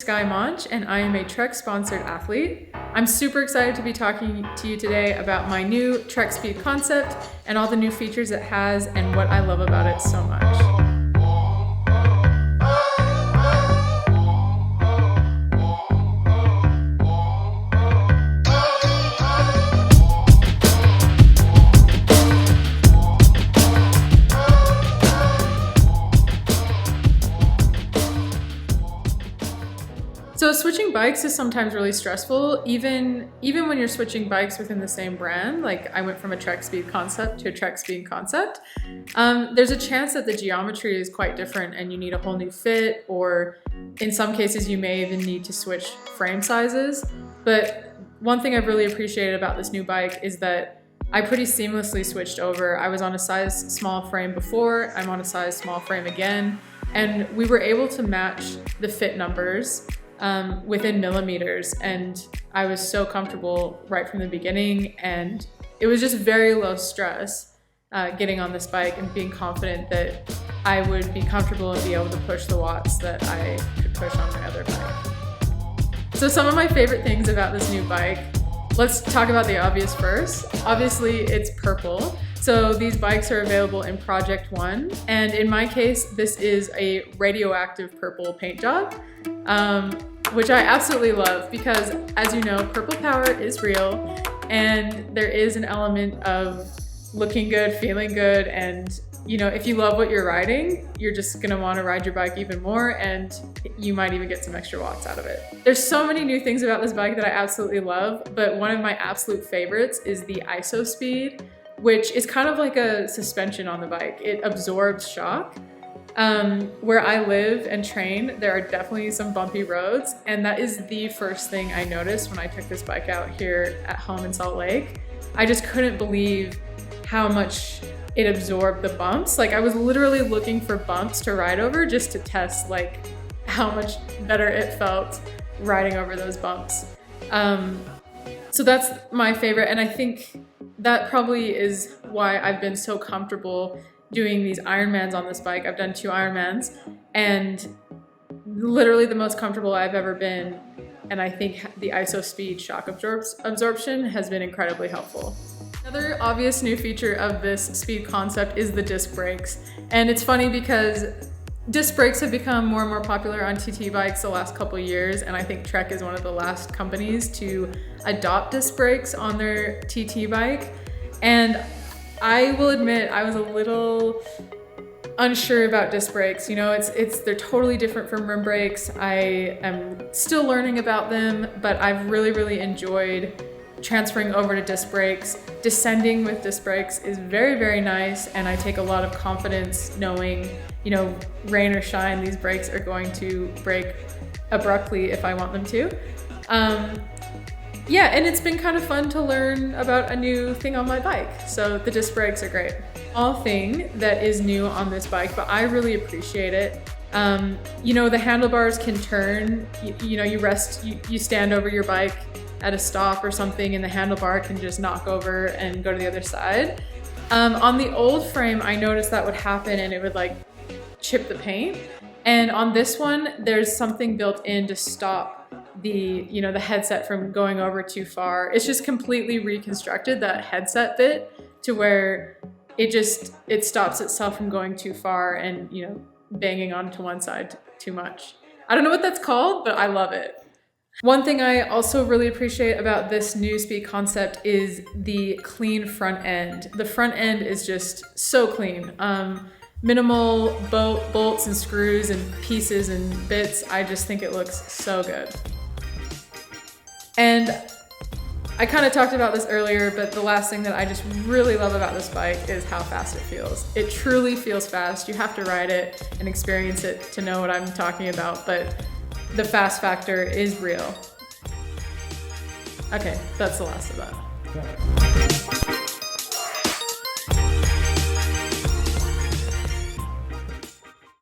Skye Monch, and I am a Trek sponsored athlete. I'm super excited to be talking to you today about my new Trek Speed concept and all the new features it has and what I love about it so much. So switching bikes is sometimes really stressful, even when you're switching bikes within the same brand. Like I went from a Trek Speed concept to a Trek Speed concept. There's a chance that the geometry is quite different and you need a whole new fit, or in some cases you may even need to switch frame sizes. But one thing I've really appreciated about this new bike is that I pretty seamlessly switched over. I was on a size small frame before, I'm on a size small frame again, and we were able to match the fit numbers within millimeters, and I was so comfortable right from the beginning, and it was just very low stress getting on this bike and being confident that I would be comfortable and be able to push the watts that I could push on my other bike. So some of my favorite things about this new bike, let's talk about the obvious first. Obviously it's purple. So these bikes are available in Project One, and in my case, this is a radioactive purple paint job, which I absolutely love because, as you know, purple power is real, and there is an element of looking good, feeling good, and you know, if you love what you're riding, you're just gonna want to ride your bike even more, and you might even get some extra watts out of it. There's so many new things about this bike that I absolutely love, but one of my absolute favorites is the ISOSpeed, which is kind of like a suspension on the bike. It absorbs shock. Where I live and train, there are definitely some bumpy roads, and that is the first thing I noticed when I took this bike out here at home in Salt Lake. I just couldn't believe how much it absorbed the bumps. Like I was literally looking for bumps to ride over just to test like how much better it felt riding over those bumps. So that's my favorite, and I think that probably is why I've been so comfortable doing these Ironmans on this bike. I've done 2 Ironmans, and literally the most comfortable I've ever been, and I think the ISOSpeed shock absorption has been incredibly helpful. Another obvious new feature of this speed concept is the disc brakes, and it's funny because disc brakes have become more and more popular on TT bikes the last couple years, and I think Trek is one of the last companies to adopt disc brakes on their TT bike. And I will admit I was a little unsure about disc brakes. You know, they're totally different from rim brakes. I am still learning about them, but I've really enjoyed transferring over to disc brakes. Descending with disc brakes is very nice, and I take a lot of confidence knowing, you know, rain or shine, these brakes are going to brake abruptly if I want them to. Yeah, and it's been kind of fun to learn about a new thing on my bike. So the disc brakes are great. All thing that is new on this bike, but I really appreciate it. You know, the handlebars can turn, you know, you stand over your bike at a stop or something, and the handlebar can just knock over and go to the other side. On the old frame, I noticed that would happen and it would like chip the paint. And on this one, there's something built in to stop the headset from going over too far. It's just completely reconstructed that headset bit to where it stops itself from going too far and, you know, banging onto one side too much. I don't know what that's called, but I love it. One thing I also really appreciate about this new speed concept is the clean front end. The front end is just so clean. Minimal bolts and screws and pieces and bits. I just think it looks so good. And I kind of talked about this earlier, but the last thing that I just really love about this bike is how fast it feels. It truly feels fast. You have to ride it and experience it to know what I'm talking about, but the fast factor is real. Okay, that's the last of that.